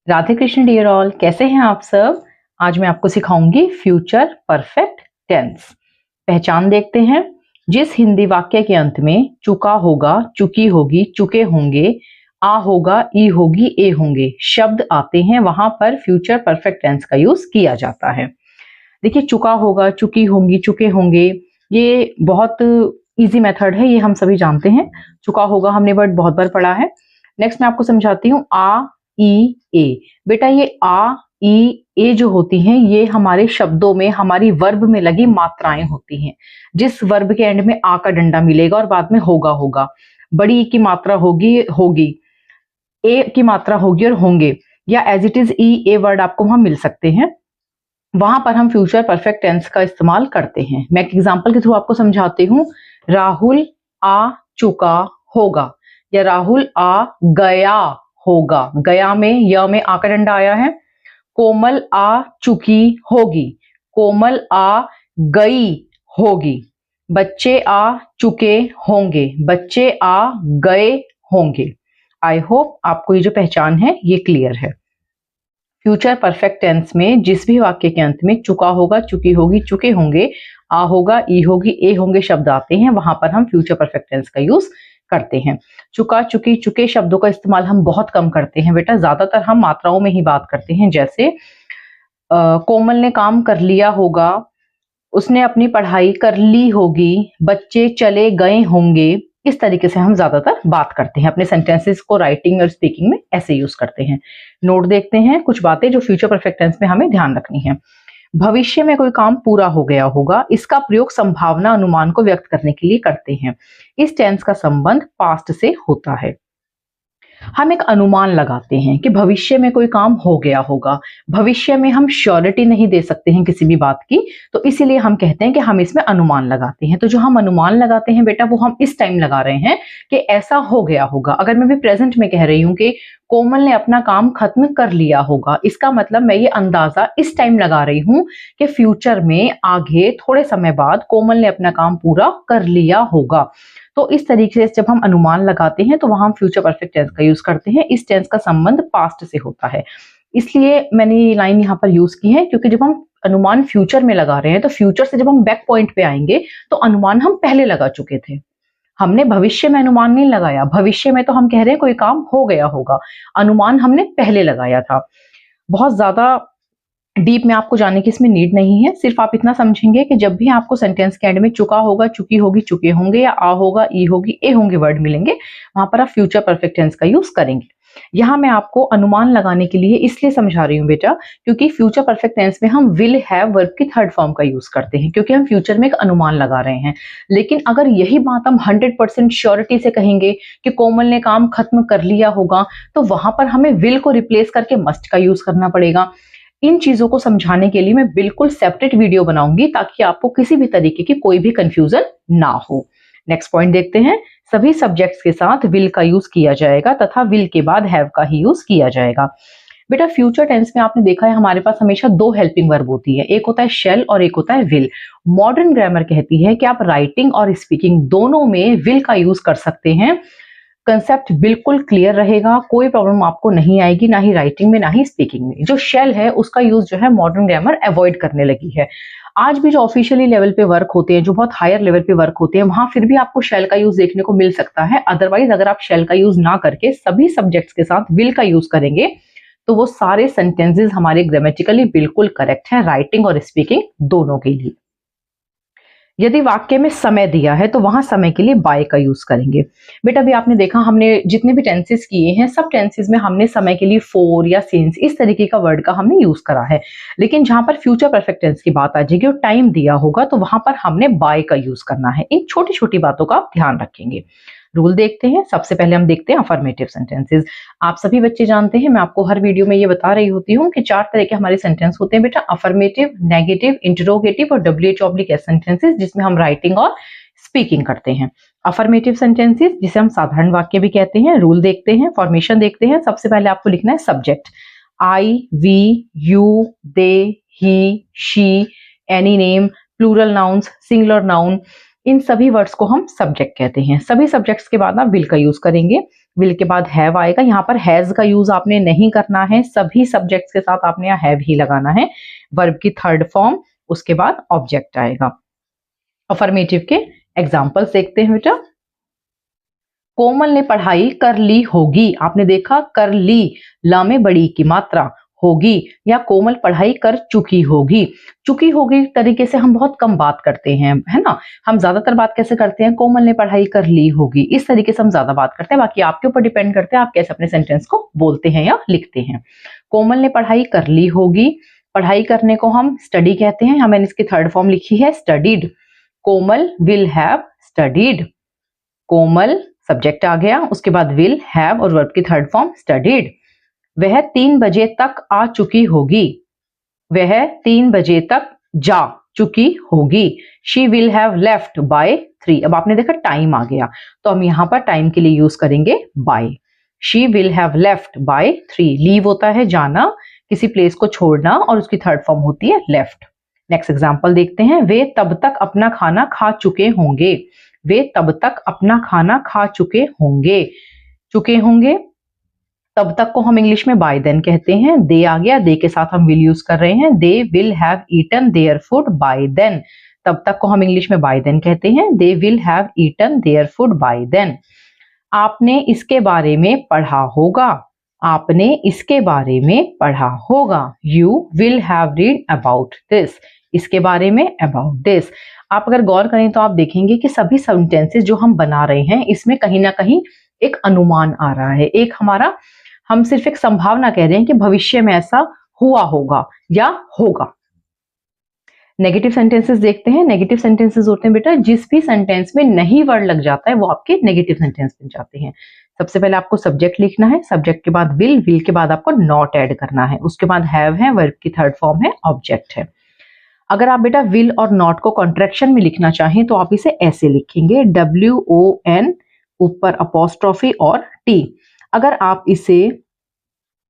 Radhe Krishna dear all, कैसे हैं आप सब। आज मैं आपको सिखाऊंगी फ्यूचर परफेक्ट टेंस। पहचान देखते हैं। जिस हिंदी वाक्य के अंत में चुका होगा, चुकी होगी, चुके होंगे, आ होगा, ई होगी, ए होंगे शब्द आते हैं, वहां पर फ्यूचर परफेक्ट टेंस का यूज किया जाता है। देखिए, चुका होगा, चुकी होंगी, चुके होंगे, ये बहुत इजी मेथड है, ये हम सभी जानते हैं। चुका होगा हमने वर्ड बहुत बार पढ़ा है। नेक्स्ट मैं आपको समझाती हूँ। आ, ई, ए। बेटा, ये आ, ई, ए जो होती हैं, ये हमारे शब्दों में, हमारी वर्ब में लगी मात्राएं होती हैं। जिस वर्ब के एंड में आ का डंडा मिलेगा और बाद में होगा होगा, बड़ी ई की मात्रा होगी होगी, ए की मात्रा होगी और होंगे, या as it is E A word आपको वहां मिल सकते हैं। वहां पर हम फ्यूचर परफेक्ट टेंस का इस्तेमाल करते हैं। मैं एक एग्जांपल के थ्रू आपको समझाती हूँ। राहुल आ चुका होगा, या राहुल आ गया होगा। गया में य में आ का डंडा आया है। कोमल आ चुकी होगी, कोमल आ गई होगी। बच्चे आ चुके होंगे, बच्चे आ गए होंगे। आई होप आपको ये जो पहचान है ये क्लियर है। फ्यूचर परफेक्ट टेंस में जिस भी वाक्य के अंत में चुका होगा, चुकी होगी, चुके होंगे, आ होगा, ई होगी, ए होंगे शब्द आते हैं, वहां पर हम फ्यूचर परफेक्ट टेंस का यूज करते हैं। चुका, चुकी, चुके शब्दों का इस्तेमाल हम बहुत कम करते हैं बेटा। ज्यादातर हम मात्राओं में ही बात करते हैं। जैसे कोमल ने काम कर लिया होगा, उसने अपनी पढ़ाई कर ली होगी, बच्चे चले गए होंगे। इस तरीके से हम ज्यादातर बात करते हैं। अपने सेंटेंसेस को राइटिंग और स्पीकिंग में ऐसे यूज करते हैं। नोट देखते हैं कुछ बातें जो फ्यूचर परफेक्ट टेंस में हमें ध्यान रखनी है। भविष्य में कोई काम पूरा हो गया होगा, इसका प्रयोग संभावना अनुमान को व्यक्त करने के लिए करते हैं। इस टेंस का संबंध पास्ट से होता है। हम एक अनुमान लगाते हैं कि भविष्य में कोई काम हो गया होगा। भविष्य में हम श्योरिटी नहीं दे सकते हैं किसी भी बात की, तो इसीलिए हम कहते हैं कि हम इसमें अनुमान लगाते हैं। तो जो हम अनुमान लगाते हैं बेटा, वो हम इस टाइम लगा रहे हैं कि ऐसा हो गया होगा। अगर मैं भी प्रेजेंट में कह रही हूँ कि कोमल ने अपना काम खत्म कर लिया होगा, इसका मतलब मैं ये अंदाजा इस टाइम लगा रही हूँ कि फ्यूचर में आगे थोड़े समय बाद कोमल ने अपना काम पूरा कर लिया होगा। तो इस तरीके से जब हम अनुमान लगाते हैं तो वहां हम फ्यूचर परफेक्ट टेंस का यूज करते हैं। इस टेंस का संबंध पास्ट से होता है, इसलिए मैंने ये लाइन यहाँ पर यूज की है, क्योंकि जब हम अनुमान फ्यूचर में लगा रहे हैं तो फ्यूचर से जब हम बैक पॉइंट पे आएंगे तो अनुमान हम पहले लगा चुके थे। हमने भविष्य में अनुमान नहीं लगाया। भविष्य में तो हम कह रहे हैं कोई काम हो गया होगा, अनुमान हमने पहले लगाया था। बहुत ज्यादा डीप में आपको जाने की इसमें नीड नहीं है। सिर्फ आप इतना समझेंगे कि जब भी आपको सेंटेंस के एंड में चुका होगा, चुकी होगी, चुके होंगे, या आ होगा, ई होगी, ए होंगे वर्ड मिलेंगे, वहां पर आप फ्यूचर परफेक्ट टेंस का यूज करेंगे। यहाँ मैं आपको अनुमान लगाने के लिए इसलिए समझा रही हूँ बेटा, क्योंकि फ्यूचर परफेक्ट टेंस में हम विल हैव वर्ब की थर्ड फॉर्म का यूज करते हैं, क्योंकि हम फ्यूचर में एक अनुमान लगा रहे हैं। लेकिन अगर यही बात हम 100% श्योरिटी से कहेंगे कि कोमल ने काम खत्म कर लिया होगा, तो वहां पर हमें विल को रिप्लेस करके मस्ट का यूज करना पड़ेगा। इन चीजों को समझाने के लिए मैं बिल्कुल सेपरेट वीडियो बनाऊंगी, ताकि आपको किसी भी तरीके की कोई भी कंफ्यूजन ना हो। नेक्स्ट पॉइंट देखते हैं। सभी सब्जेक्ट्स के साथ विल का यूज किया जाएगा तथा विल के बाद हैव का ही यूज किया जाएगा। बेटा, फ्यूचर टेंस में आपने देखा है हमारे पास हमेशा दो हेल्पिंग वर्ब होती है, एक होता है शेल और एक होता है विल। मॉडर्न ग्रामर कहती है कि आप राइटिंग और स्पीकिंग दोनों में विल का यूज कर सकते हैं। कंसेप्ट बिल्कुल क्लियर रहेगा, कोई प्रॉब्लम आपको नहीं आएगी, ना ही राइटिंग में ना ही स्पीकिंग में। जो शेल है उसका यूज जो है मॉडर्न ग्रामर अवॉइड करने लगी है। आज भी जो ऑफिशियली लेवल पे वर्क होते हैं, जो बहुत हायर लेवल पे वर्क होते हैं, वहां फिर भी आपको शेल का यूज देखने को मिल सकता है। अदरवाइज अगर आप शेल का यूज ना करके सभी सब्जेक्ट्स के साथ विल का यूज करेंगे तो वो सारे सेंटेंसेस हमारे ग्रामेटिकली बिल्कुल करेक्ट है, राइटिंग और स्पीकिंग दोनों के लिए। यदि वाक्य में समय दिया है तो वहां समय के लिए बाय का यूज करेंगे। बेटा, अभी आपने देखा हमने जितने भी टेंसेस किए हैं, सब टेंसेस में हमने समय के लिए फॉर या सिंस इस तरीके का वर्ड का हमने यूज करा है। लेकिन जहां पर फ्यूचर परफेक्ट टेंस की बात आ जाएगी और टाइम दिया होगा, तो वहां पर हमने बाय का यूज करना है। इन छोटी छोटी बातों का आप ध्यान रखेंगे। रूल देखते हैं। सबसे पहले हम देखते हैं अफर्मेटिव सेंटेंसेस। आप सभी बच्चे जानते हैं, मैं आपको हर वीडियो में ये बता रही होती हूँ कि 4 तरह के हमारे सेंटेंस होते हैं बेटा। अफर्मेटिव, नेगेटिव, इंटरोगेटिव और WH/S सेंटेंसेस, जिसमें हम राइटिंग और स्पीकिंग करते हैं। अफर्मेटिव सेंटेंसेस जिसे हम साधारण वाक्य भी कहते हैं। रूल देखते हैं, फॉर्मेशन देखते हैं। सबसे पहले आपको लिखना है subject. I, we, you, they, he, she, any name, plural nouns, singular noun, इन सभी वर्ड्स को हम सब्जेक्ट कहते हैं। सभी सब्जेक्ट्स के बाद आप विल का यूज करेंगे। विल के बाद हैव आएगा। यहाँ पर हैज का यूज आपने नहीं करना है, सभी सब्जेक्ट्स के साथ आपने यहाँ हैव ही लगाना है। वर्ब की थर्ड फॉर्म, उसके बाद ऑब्जेक्ट आएगा। अफर्मेटिव के एग्जाम्पल्स देखते हैं बेटा। कोमल ने पढ़ाई कर ली होगी। आपने देखा कर ली, ला में बड़ी की मात्रा, होगी या कोमल पढ़ाई कर चुकी होगी। चुकी होगी तरीके से हम बहुत कम बात करते हैं, है ना। हम ज्यादातर बात कैसे करते हैं, कोमल ने पढ़ाई कर ली होगी, इस तरीके से हम ज्यादा बात करते हैं। बाकी आपके ऊपर डिपेंड करते हैं आप कैसे अपने सेंटेंस को बोलते हैं या लिखते हैं। कोमल ने पढ़ाई कर ली होगी। पढ़ाई करने को हम स्टडी कहते हैं। मैंने इसकी थर्ड फॉर्म लिखी है studied. Komal will have studied. Komal subject आ गया, उसके बाद विल हैव और वर्ब की थर्ड फॉर्म स्टडीड। वह 3 बजे तक आ चुकी होगी। वह 3 बजे तक जा चुकी होगी। She will have left by 3। अब आपने देखा टाइम आ गया, तो हम यहाँ पर टाइम के लिए यूज करेंगे by. She will have left by 3। Leave होता है जाना, किसी प्लेस को छोड़ना, और उसकी थर्ड फॉर्म होती है लेफ्ट। नेक्स्ट एग्जाम्पल देखते हैं। वे तब तक अपना खाना खा चुके होंगे। वे तब तक अपना खाना खा चुके होंगे। चुके होंगे, तब तक को हम इंग्लिश में बाय देन कहते हैं। दे आ गया, दे के साथ हम विल यूज कर रहे हैं। They will have eaten their food by then. तब तक को हम इंग्लिश में बाय देन कहते हैं। They will have eaten their food by then. आपने इसके बारे में पढ़ा होगा। आपने इसके बारे में पढ़ा होगा। You will have read about this. इसके बारे में अबाउट दिस। आप अगर गौर करें तो आप देखेंगे कि सभी सेंटेंसेस जो हम बना रहे हैं इसमें कहीं ना कहीं एक अनुमान आ रहा है। एक हमारा, हम सिर्फ एक संभावना कह रहे हैं कि भविष्य में ऐसा हुआ होगा या होगा। नेगेटिव सेंटेंसेस देखते हैं। नेगेटिव सेंटेंसेस होते हैं बेटा जिस भी सेंटेंस में नहीं वर्ड लग जाता है वो आपके नेगेटिव सेंटेंस बन जाते हैं। सबसे पहले आपको सब्जेक्ट लिखना है, सब्जेक्ट के बाद विल, विल के बाद आपको नॉट ऐड करना है, उसके बाद हैव है, वर्ब की थर्ड फॉर्म है, ऑब्जेक्ट है। अगर आप बेटा विल और नॉट को कॉन्ट्रैक्शन में लिखना चाहें तो आप इसे ऐसे लिखेंगे, WON ऊपर अपोस्ट्रोफी और T। अगर आप इसे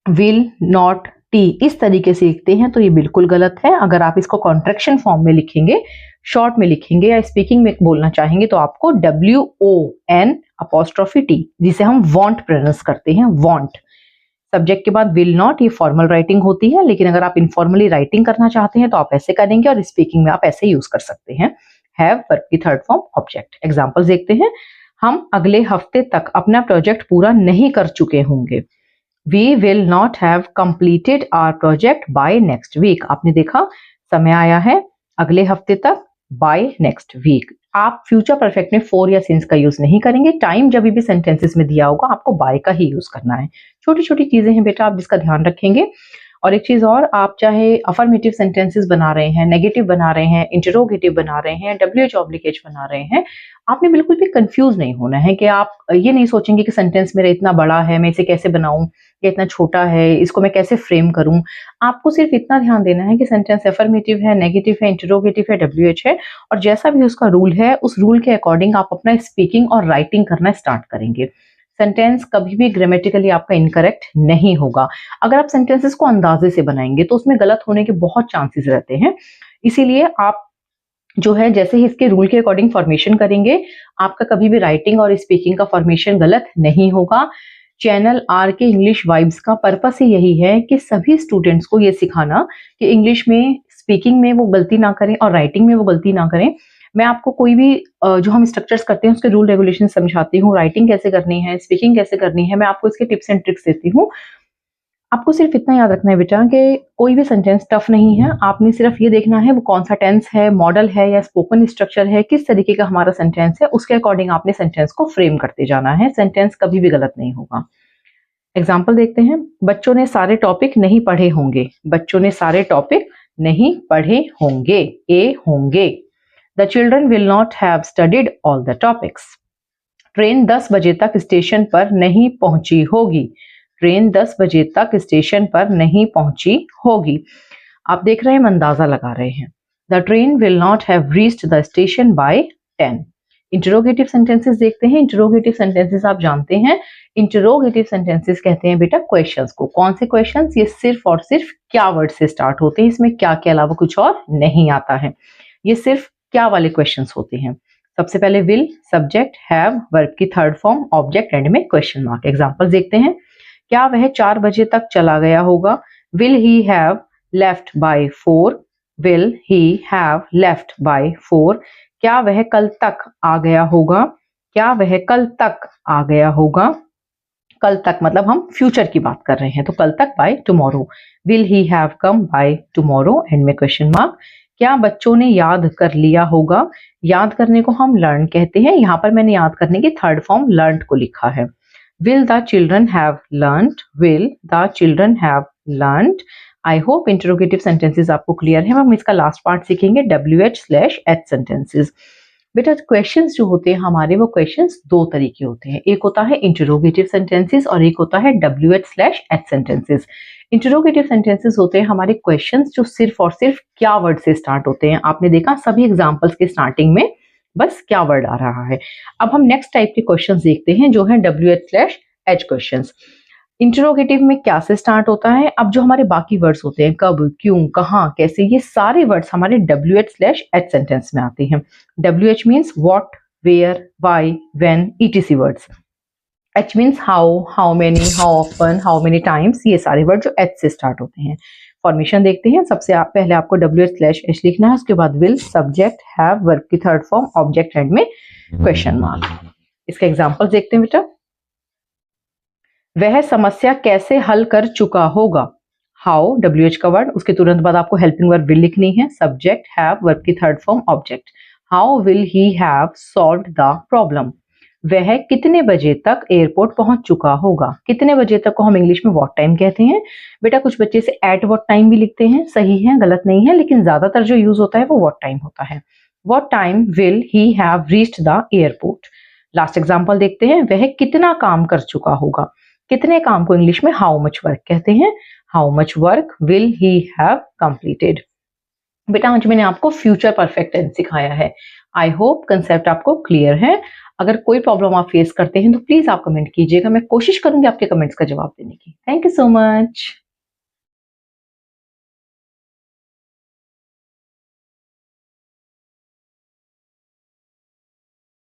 विल नॉट टी इस तरीके से लिखते हैं तो ये बिल्कुल गलत है। अगर आप इसको कॉन्ट्रैक्शन फॉर्म में लिखेंगे, शॉर्ट में लिखेंगे या स्पीकिंग में बोलना चाहेंगे तो आपको WON अपोस्ट्रोफी T, जिसे हम वांट प्रोनाउंस करते हैं, वांट। सब्जेक्ट के बाद विल नॉट, ये फॉर्मल राइटिंग होती है, लेकिन अगर आप इनफॉर्मली राइटिंग करना चाहते हैं तो आप ऐसे करेंगे और स्पीकिंग में आप ऐसे यूज कर सकते हैं। हैव, वर्ब की थर्ड फॉर्म, ऑब्जेक्ट। एग्जांपल्स देखते हैं। हम अगले हफ्ते तक अपना प्रोजेक्ट पूरा नहीं कर चुके होंगे। We will not have completed our project by next week। आपने देखा समय आया है अगले हफ्ते तक, by next week। आप फ्यूचर परफेक्ट में फॉर या सिंस का यूज नहीं करेंगे। टाइम जब भी सेंटेंसेस में दिया होगा आपको बाय का ही यूज करना है। छोटी छोटी चीजें हैं बेटा, आप जिसका ध्यान रखेंगे। और एक चीज और, आप चाहे अफर्मेटिव सेंटेंसेस बना रहे हैं, नेगेटिव बना रहे हैं, इंटरोगेटिव बना रहे हैं, WH/H बना रहे हैं, आपने बिल्कुल भी कंफ्यूज नहीं होना है कि आप ये नहीं सोचेंगे कि सेंटेंस मेरा इतना बड़ा है, मैं इसे कैसे बनाऊं, ये इतना छोटा है, इसको मैं कैसे फ्रेम करूं। आपको सिर्फ इतना ध्यान देना है कि सेंटेंस अफर्मेटिव है, नेगेटिव है, इंटरोगेटिव है, WH है, और जैसा भी उसका रूल है उस रूल के अकॉर्डिंग आप अपना स्पीकिंग और राइटिंग करना स्टार्ट करेंगे। सेंटेंस कभी भी ग्रामेटिकली आपका इनकरेक्ट नहीं होगा। अगर आप सेंटेंसेस को अंदाजे से बनाएंगे तो उसमें गलत होने के बहुत चांसेस रहते हैं। इसीलिए आप जो है जैसे ही इसके रूल के अकॉर्डिंग फॉर्मेशन करेंगे, आपका कभी भी राइटिंग और स्पीकिंग का फॉर्मेशन गलत नहीं होगा। चैनल आर के इंग्लिश वाइब्स का पर्पस ही यही है कि सभी स्टूडेंट्स को ये सिखाना कि इंग्लिश में, स्पीकिंग में वो गलती ना करें और राइटिंग में वो गलती ना करें। मैं आपको कोई भी जो हम स्ट्रक्चर्स करते हैं उसके रूल रेगुलेशन समझाती हूँ, राइटिंग कैसे करनी है, स्पीकिंग कैसे करनी है, मैं आपको इसके टिप्स एंड ट्रिक्स देती हूँ। आपको सिर्फ इतना याद रखना है बेटा कि कोई भी सेंटेंस टफ नहीं है। आपने सिर्फ ये देखना है वो कौन सा टेंस है, मॉडल है या स्पोकन स्ट्रक्चर है, किस तरीके का हमारा सेंटेंस है, उसके अकॉर्डिंग आपने सेंटेंस को फ्रेम करते जाना है। सेंटेंस कभी भी गलत नहीं होगा। एग्जाम्पल देखते हैं। बच्चों ने सारे टॉपिक नहीं पढ़े होंगे। बच्चों ने सारे टॉपिक नहीं पढ़े होंगे, ए होंगे। The children will not have studied all the topics. Train 10 बजे तक स्टेशन पर नहीं पहुंची होगी। ट्रेन 10 बजे तक स्टेशन पर नहीं पहुंची होगी। आप देख रहे हैं, हम अंदाजा लगा रहे हैं। The train will not have reached the station by 10। Interrogative sentences देखते हैं। इंटरोगेटिव सेंटेंसेस आप जानते हैं, इंटरोगेटिव सेंटेंसेस कहते हैं बेटा क्वेश्चंस को। कौन से क्वेश्चंस? ये सिर्फ और सिर्फ क्या वर्ड से स्टार्ट होते हैं, इसमें क्या के अलावा कुछ और नहीं आता है। ये सिर्फ क्या वाले क्वेश्चंस होते हैं। सबसे पहले विल, सब्जेक्ट, हैव, वर्ब की थर्ड फॉर्म, ऑब्जेक्ट, एंड में क्वेश्चन मार्क। एग्जांपल देखते हैं। क्या वह 4 बजे तक चला गया होगा? Will he have left bye 4? Will he have left bye 4? क्या वह कल तक आ गया होगा? क्या वह कल तक आ गया होगा? कल तक मतलब हम फ्यूचर की बात कर रहे हैं, तो कल तक by tomorrow. Will he have come by tomorrow, and में क्वेश्चन मार्क। क्या बच्चों ने याद कर लिया होगा? याद करने को हम लर्न कहते हैं, यहाँ पर मैंने याद करने की थर्ड फॉर्म लर्न को लिखा है। Will the children have learned? Will the children have learned? I hope interrogative sentences आपको क्लियर है। हम इसका लास्ट पार्ट सीखेंगे, WH/H सेंटेंसेस। बेटा क्वेश्चंस जो होते हैं हमारे, वो क्वेश्चंस दो तरीके होते हैं। एक होता है इंटरोगेटिव सेंटेंसेस और एक होता है WH/H सेंटेंसेस। इंटरोगेटिव सेंटेंसेस होते हैं हमारे क्वेश्चंस जो सिर्फ और सिर्फ क्या वर्ड से स्टार्ट होते हैं। आपने देखा सभी एग्जांपल्स के स्टार्टिंग में बस क्या वर्ड आ रहा है। अब हम नेक्स्ट टाइप के क्वेश्चंस देखते हैं जो है WH/H क्वेश्चंस। इंटरोगेटिव में क्या से स्टार्ट होता है? अब जो हमारे बाकी वर्ड्स होते हैं, कब, क्यों, कहाँ, कैसे, ये सारे वर्ड्स हमारे WH/H सेंटेंस में आते हैं। WH means what, where, why, when, ETC words. H means how, how many, how often, how many times, ये सारे वर्ड जो H से स्टार्ट होते हैं। फॉर्मेशन देखते हैं। सबसे पहले आपको WH/H लिखना है, उसके बाद विल, सब्जेक्ट, हैव, वर्ब की थर्ड फॉर्म, ऑब्जेक्ट, एंड में क्वेश्चन मार्क। इसका एग्जांपल देखते हैं बेटा। वह समस्या कैसे हल कर चुका होगा? हाउ, WH का वर्ड, उसके तुरंत बाद आपको हेल्पिंग वर्ब विल लिखनी है, सब्जेक्ट, हैव, वर्ब की third form, object. How will he have solved the problem? वह कितने बजे तक एयरपोर्ट पहुंच चुका होगा? कितने बजे तक को हम इंग्लिश में व्हाट टाइम कहते हैं। बेटा कुछ बच्चे से एट व्हाट टाइम भी लिखते हैं, सही है, गलत नहीं है, लेकिन ज्यादातर जो यूज होता है वो व्हाट टाइम होता है। What time will he have reached the airport? Last example देखते हैं। वह कितना काम कर चुका होगा? कितने काम को इंग्लिश में हाउ मच वर्क कहते हैं। How much work will he have completed? बेटा आज मैंने आपको फ्यूचर परफेक्ट टेंस सिखाया है। आई होप कंसेप्ट आपको क्लियर है। अगर कोई प्रॉब्लम आप फेस करते हैं तो प्लीज आप कमेंट कीजिएगा, मैं कोशिश करूंगी आपके कमेंट्स का जवाब देने की। Thank you so much.